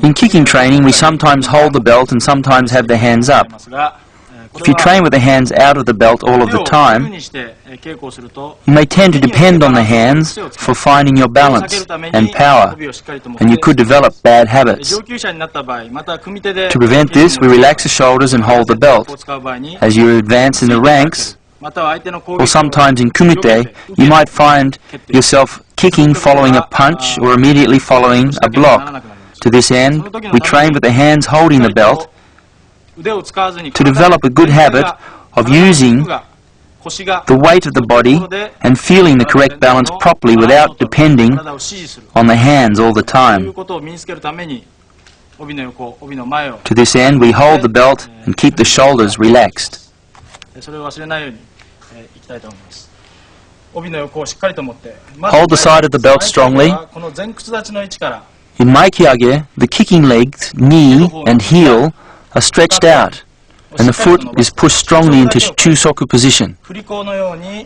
In kicking training, we sometimes hold the belt and sometimes have the hands up. If you train with the hands out of the belt all of the time, you may tend to depend on the hands for finding your balance and power, and you could develop bad habits. To prevent this, we relax the shoulders and hold the belt. As you advance in the ranks, or sometimes in kumite, you might find yourself kicking following a punch or immediately following a block. To this end, we train with the hands holding the belt to develop a good habit of using the weight of the body and feeling the correct balance properly without depending on the hands all the time. To this end, we hold the belt and keep the shoulders relaxed. Hold the side of the belt strongly. In Maikyage, the kicking legs, knee and heel are stretched out, and the foot is pushed strongly into Chusoku position. The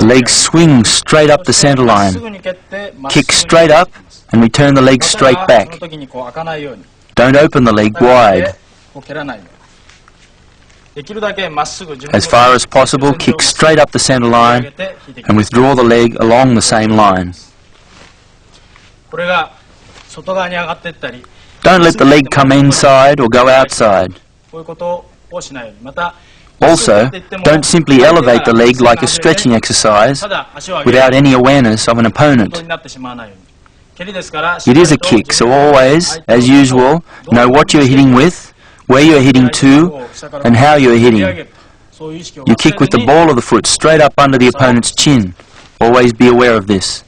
legs swing straight up the center line. Kick straight up and return the legs straight back. Don't open the leg wide. As far as possible, kick straight up the center line and withdraw the leg along the same line. Don't let the leg come inside or go outside. Also, don't simply elevate the leg like a stretching exercise without any awareness of an opponent. It is a kick, so always, as usual, know what you're hitting with, where you're hitting to, and how you're hitting. You kick with the ball of the foot straight up under the opponent's chin. Always be aware of this.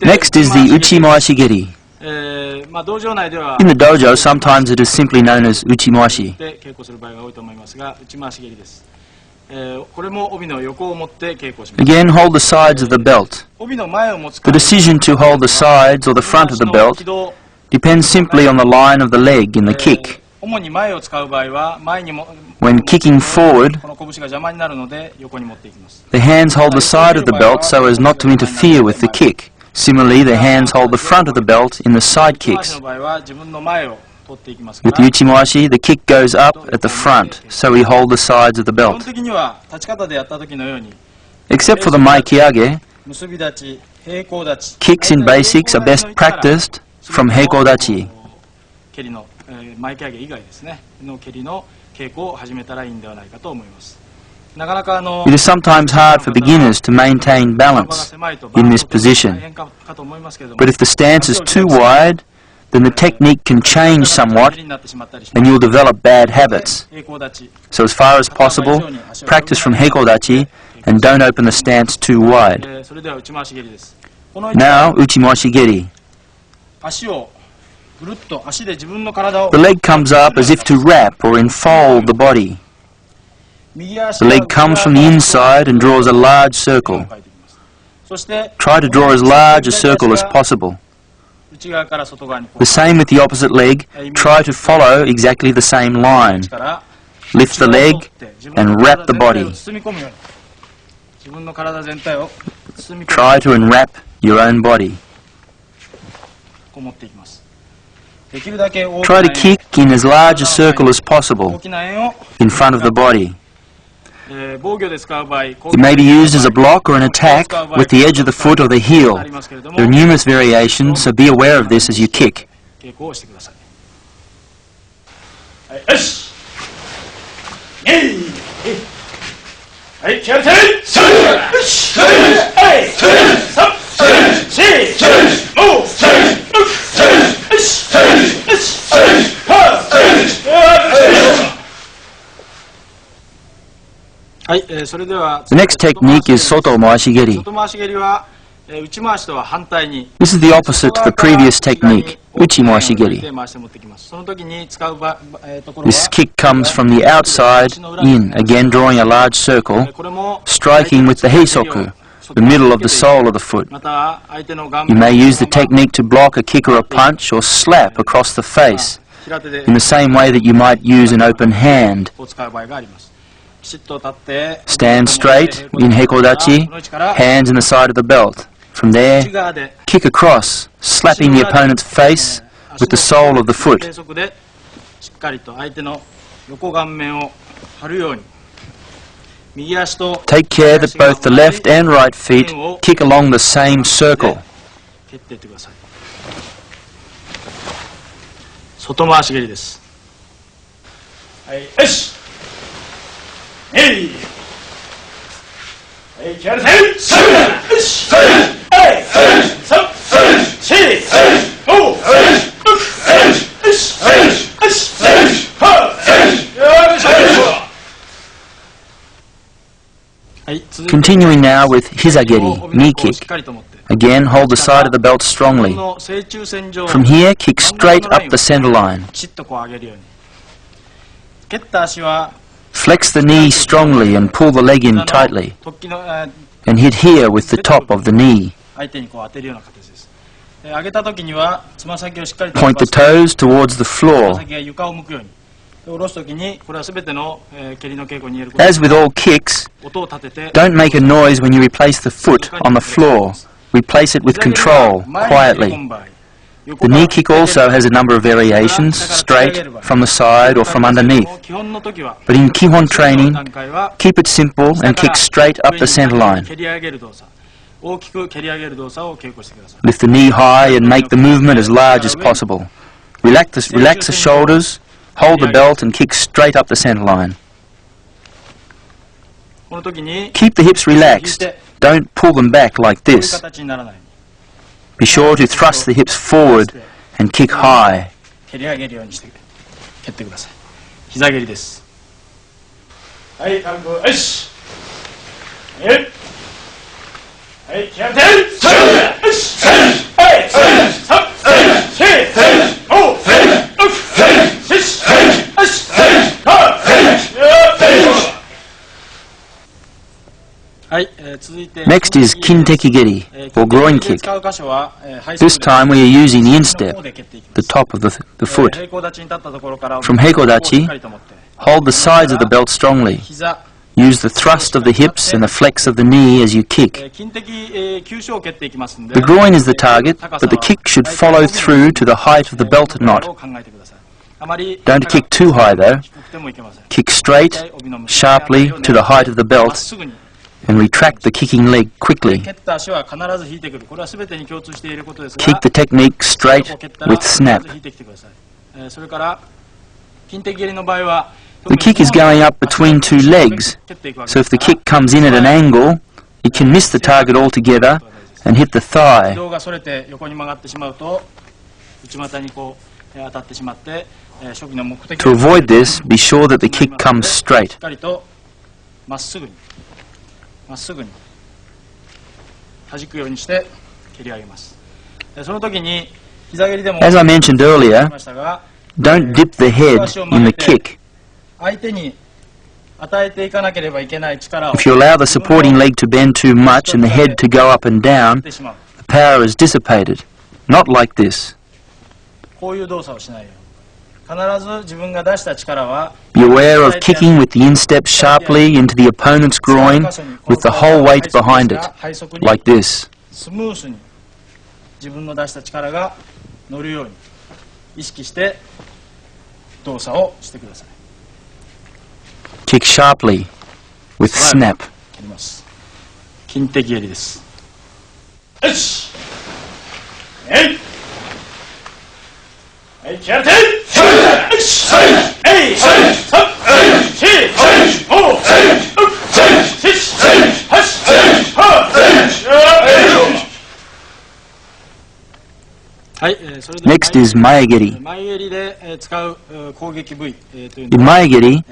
Next is the Uchimawashi-geri. In the dojo, sometimes it is simply known as Uchimawashi. Again, hold the sides of the belt. The decision to hold the sides or the front of the belt depends simply on the line of the leg in the kick. When kicking forward, the hands hold the side of the belt so as not to interfere with the kick. Similarly, the hands hold the front of the belt in the side kicks. With Uchimawashi, the kick goes up at the front, so we hold the sides of the belt. Except for the Maikyage, kicks in basics are best practiced from Heikodachi. It is sometimes hard for beginners to maintain balance in this position, but if the stance is too wide, then the technique can change somewhat and you'll develop bad habits. So as far as possible, practice from Heikodachi and don't open the stance too wide. Now, Uchimawashi-geri. The leg comes up as if to wrap or enfold the body. The leg comes from the inside and draws a large circle. Try to draw as large a circle as possible. The same with the opposite leg. Try to follow exactly the same line. Lift the leg and wrap the body. Try to enwrap your own body. Try to kick in as large a circle as possible in front of the body. It may be used as a block or an attack with the edge of the foot or the heel. There are numerous variations, so be aware of this as you kick. The next technique is Soto Mawashi-geri. This is the opposite to the previous technique. uchimaeshigiri. This kick comes from the outside in, again drawing a large circle, striking with the heisoku, the middle of the sole of the foot. You may use the technique to block a kick or a punch or slap across the face, in the same way that you might use an open hand. Stand straight in hekodachi, hands in the side of the belt. From there, kick across, slapping the opponent's face with the sole of the foot. Take care that both the left and right feet kick along the same circle. Continuing now with hizageri, knee kick. Again, hold the side of the belt strongly. From here, kick straight up the center line. Flex the knee strongly and pull the leg in tightly. And hit here with the top of the knee. Point the toes towards the floor. As with all kicks, don't make a noise when you replace the foot on the floor. Replace it with control, quietly. The knee kick also has a number of variations, straight, from the side or from underneath. But in Kihon training, keep it simple and kick straight up the center line. Lift the knee high and make the movement as large as possible. Relax the shoulders, hold the belt and kick straight up the center line. Keep the hips relaxed. Don't pull them back like this. Be sure to thrust the hips forward and kick high. Next is kintekigeri, or groin kick. This time we are using the instep, the top of the foot. From heikodachi, hold the sides of the belt strongly. Use the thrust of the hips and the flex of the knee as you kick. The groin is the target, but the kick should follow through to the height of the belt knot. Don't kick too high though. Kick straight, sharply to the height of the belt, and retract the kicking leg quickly. Keep the technique straight with snap. The kick is going up between two legs, so if the kick comes in at an angle, it can miss the target altogether and hit the thigh. To avoid this, be sure that the kick comes straight. As I mentioned earlier, don't dip the head in the kick. If you allow the supporting leg to bend too much and the head to go up and down, the power is dissipated. Not like this. Be aware of kicking with the instep sharply into the opponent's groin with the whole weight behind it, like this. Kick sharply with snap. Next is Maegeri. In Maegeri,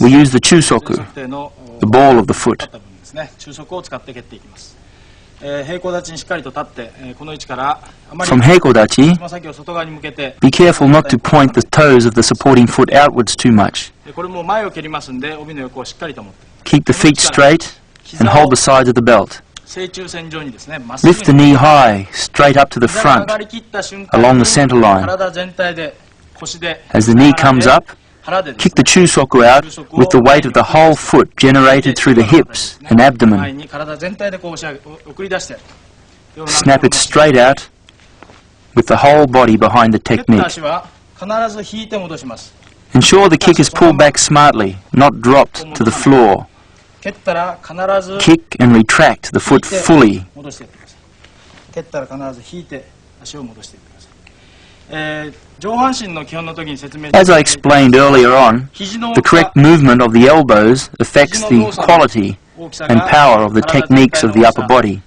we use the chusoku, the ball of the foot. From heikodachi, be careful not to point the toes of the supporting foot outwards too much. Keep the feet straight and hold the sides of the belt. Lift the knee high, straight up to the front, along the center line. As the knee comes up, kick the chusoku out with the weight of the whole foot generated through the hips and abdomen. Snap it straight out with the whole body behind the technique. Ensure the kick is pulled back smartly, not dropped to the floor. Kick and retract the foot fully. As I explained earlier on, the correct movement of the elbows affects the quality and power of the techniques of the upper body.